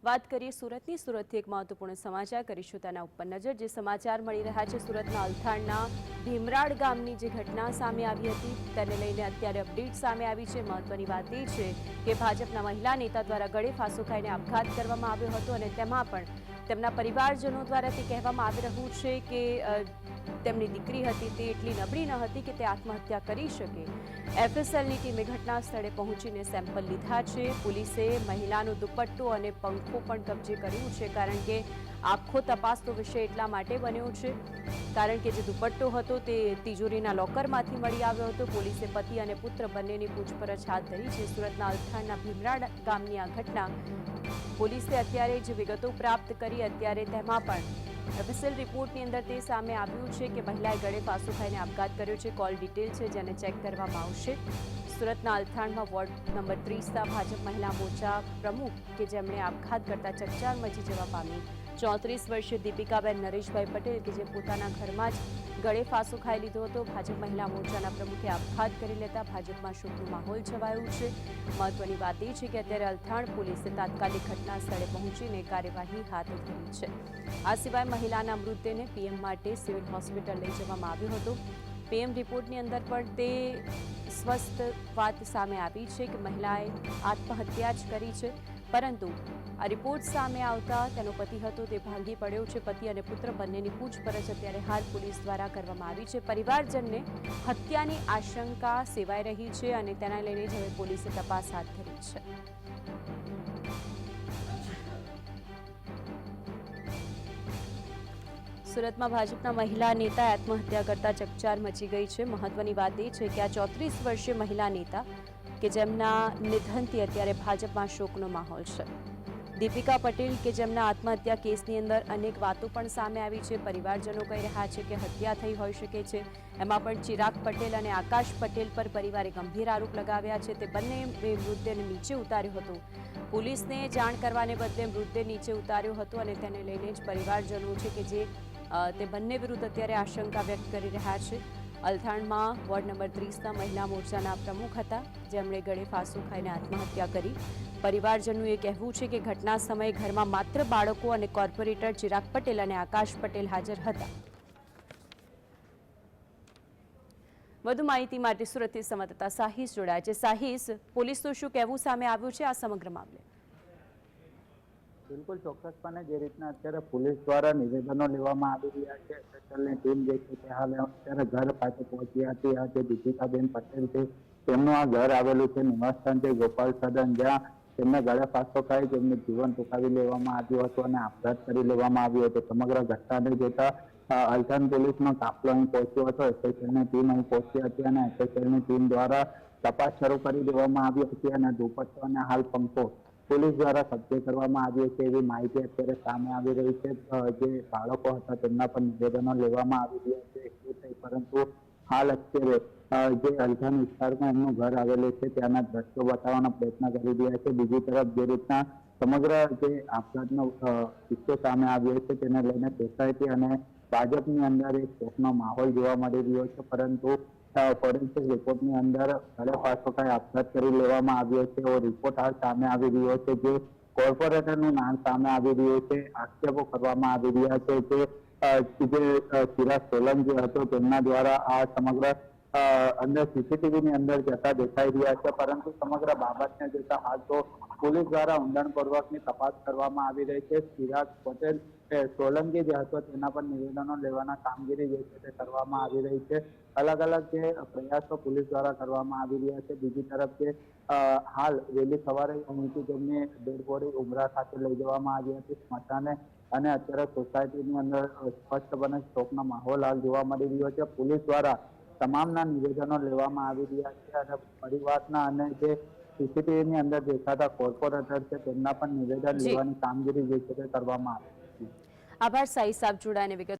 વાત કરીએ સુરતની સુરતથી એક મહત્વપૂર્ણ સમાચાર કરીશું તેના ઉપર નજર જે સમાચાર મળી રહ્યા છે સુરતના અલથાણના ભીમરાડ ગામની જે ઘટના સામે આવી હતી તેને લઈને અત્યારે અપડેટ સામે આવી છે। મહત્વની વાત એ છે કે ભાજપના મહિલા નેતા દ્વારા ગળે ફાંસો ખાઈને આપઘાત કરવામાં આવ્યો હતો અને તેમાં પણ તેમના પરિવારજનો દ્વારા તે કહેવામાં આવી રહ્યું છે કે તેમની દીકરી હતી તે એટલી નબળી ન હતી કે તે આત્મહત્યા કરી શકે। એફએસએલની ટીમે ઘટના સ્થળે પહોંચીને સેમ્પલ લીધા છે। પોલીસે મહિલાનો દુપટ્ટો અને પંખો પણ કબજે કર્યું છે કારણ કે આખો તપાસનો વિષય એટલા માટે બન્યો છે કારણ કે જે દુપટ્ટો હતો તે તિજોરીના લોકરમાંથી મળી આવ્યો હતો। પોલીસે પતિ અને પુત્ર બંનેની પૂછપરછ હાથ ધરી છે। સુરતના અલથાણના ભીમરાડ ગામની આ ઘટના પોલીસે અત્યારે જ વિગતો પ્રાપ્ત કરી અત્યારે તેમાં પણ એફએસએલ રિપોર્ટની અંદર તે સામે આવ્યું છે કે મહિલાએ ગળે ફાંસો ખાઈને આપઘાત કર્યો છે। કોલ ડિટેલ છે જેને ચેક કરવામાં આવશે। સુરતના અલથાણમાં વોર્ડ નંબર 30ના ભાજપ મહિલા મોરચા પ્રમુખ કે જેમણે આપઘાત કરતા ચકચાર મચી જવા પામી 34 વર્ષીય દીપિકાબેન નરેશભાઈ પટેલ કે જે પોતાના ઘરમાં જ ગળે ફાંસો ખાઈ લીધો હતો। ભાજપ મહિલા મોરચાના પ્રમુખે આપઘાત કરી લેતા ભાજપમાં શોકનો માહોલ છવાયો છે। મહત્વની વાત એ છે કે અત્યારે અલથાણ પોલીસે તાત્કાલિક ઘટના સ્થળે પહોંચીને કાર્યવાહી હાથ ધરી છે। આ સિવાય મહિલાના મૃતદેહને પીએમ માટે સિવિલ હોસ્પિટલ લઈ જવામાં આવ્યો હતો। પીએમ રિપોર્ટની અંદર પણ તે સ્વસ્થ વાત સામે આવી છે કે મહિલાએ આત્મહત્યા જ કરી છે પરંતુ આ રિપોર્ટ સામે આવતા તેનો પતિ હતો તે ભાંગી પડ્યો છે। પતિ અને પુત્ર બંનેની પૂછપરછ અત્યારે હાલ પોલીસ દ્વારા કરવામાં આવી છે। પરિવારજનને હત્યાની આશંકા સેવાઈ રહી છે અને તેના લઈને જ હવે પોલીસે તપાસ હાથ ધરી છે। સુરતમાં ભાજપના મહિલા નેતાએ આત્મહત્યા કરતા ચકચાર મચી ગઈ છે। મહત્વની વાત એ છે કે આ 34 વર્ષીય મહિલા નેતા કે જેમના નિધનથી અત્યારે ભાજપમાં શોકનો માહોલ છે। દીપિકા પટેલ કે જેમના આત્મહત્યા કેસની અંદર અનેક વાતો પણ સામે આવી છે। પરિવારજનો કહી રહ્યા છે કે હત્યા થઈ હોઈ શકે છે। એમાં પણ ચિરાગ પટેલ અને આકાશ પટેલ પર પરિવારે ગંભીર આરોપ લગાવ્યા છે। તે બંને મૃતદેહને નીચે ઉતાર્યો હતો। પોલીસને જાણ કરવાને બદલે મૃતદેહ નીચે ઉતાર્યો હતો અને તેને લઈને જ પરિવારજનો છે કે જે તે બંને વિરુદ્ધ અત્યારે આશંકા વ્યક્ત કરી રહ્યા છે। અલથાણમાં વોર્ડ નંબર 30ના મહિલા મોરચાના પ્રમુખ હતા જેમણે ગળે ફાંસો ખાઈને આત્મહત્યા કરી। પરિવારજનોનું એ કહેવું છે કે ઘટના સમયે ઘરમાં માત્ર બાળકો અને કોર્પોરેટર ચિરાગ પટેલ અને આકાશ પટેલ હાજર હતા। વધુ માહિતી માટે સુરતથી સંવાદદાતા સાહિસ જોડાયા છે। સાહિસ, પોલીસનું શું કહેવું સામે આવ્યું છે આ સમગ્ર મામલે? બિલકુલ ચોક્કસપણે જે રીતના અત્યારે પોલીસ દ્વારા નિવેદનો લેવામાં આવી રહ્યા છે એફએસએલની ટીમ જે છે તે હાલ અત્યારે ઘર પાસે પહોંચી હતી। આ જે દીપિકાબેન પટેલ છે તેમનું આ ઘર આવેલું છે નિવાસસ્થાન છે ગોપાલ સદન જ્યાં તેમને ગળે ફાંસો ખાઈ તેમનું જીવન ટૂંકાવી લેવામાં આવ્યું હતું અને આપઘાત કરી લેવામાં આવ્યો હતો। સમગ્ર ઘટનાને જોતા અલથાણ પોલીસનો કાફલો અહીં પહોંચ્યો હતો। એફએસએલની ટીમ અહીં પહોંચી હતી અને એફએસએલની ટીમ દ્વારા તપાસ શરૂ કરી દેવામાં આવી હતી અને દુપટ્ટો અને હાલ પંખો પોલીસ દ્વારા કબજે કરવામાં આવ્યો છે એવી માહિતી અત્યારે સામે આવી રહી છે। જે બાળકો હતા તેમના પણ નિવેદનો લેવામાં આવી રહ્યા છે એટલું થઈ પરંતુ હાલ અત્યારે જે અલથાણ વિસ્તારમાં એમનું ઘર આવેલું છે ત્યાંના દ્રશ્યો બતાવવાનો પ્રયત્ન કરી રહ્યા છે। બીજી તરફ જે રીતના સમગ્ર જે આપઘાતનો કિસ્સો સામે આવ્યો છે તેને લઈને સોસાયટી અને ભાજપની અંદર એક શોકનો માહોલ જોવા મળી રહ્યો છે પરંતુ ફોરેન્સિક રિપોર્ટની અંદર ગળે ફાંસો ખાઈ આપઘાત કરી લેવામાં આવ્યો છે એવો રિપોર્ટ હાલ સામે આવી રહ્યો છે। જે કોર્પોરેટરનું નામ સામે આવી રહ્યું છે। આક્ષેપો કરવામાં આવી રહ્યા છે કે જે ચિરાગ સોલંકી હતો તેમના દ્વારા આ સમગ્ર અંદર સીસીટીવીની અંદર જતા દેખાઈ રહ્યા છે પરંતુ સમગ્ર બાબતને જોતા હાલ તો પોલીસ દ્વારા ઊંડાણપૂર્વકની તપાસ કરવામાં આવી રહી છે। ચિરાગ પટેલ સોલંકી જે હતો તેના પર નિવેદનો લેવાના કામગીરી જે છે તે કરવામાં આવી રહી છે। અલગ અલગ જે પ્રયાસો પોલીસ દ્વારા કરવામાં આવી રહ્યા છે। બીજી તરફ જે હાલ વહેલી સવારે અહીંથી તેમની ડેડ બોડી ઉમરા ખાતે લઈ જવામાં આવી હતી સ્મશાને અને અત્યારે સોસાયટીની અંદર સ્પષ્ટપણે શોકનો માહોલ હાલ જોવા મળી રહ્યો છે। પોલીસ દ્વારા તમામના નિવેદનો લેવામાં આવી રહ્યા છે અને પરિવારના અને જે સીસીટીવીની અંદર દેખાતા કોર્પોરેટર છે તેમના પણ નિવેદન લેવાની કામગીરી જે છે તે કરવામાં આવી છે। આભાર સાહિસ, આપ જોડાઈને વિગત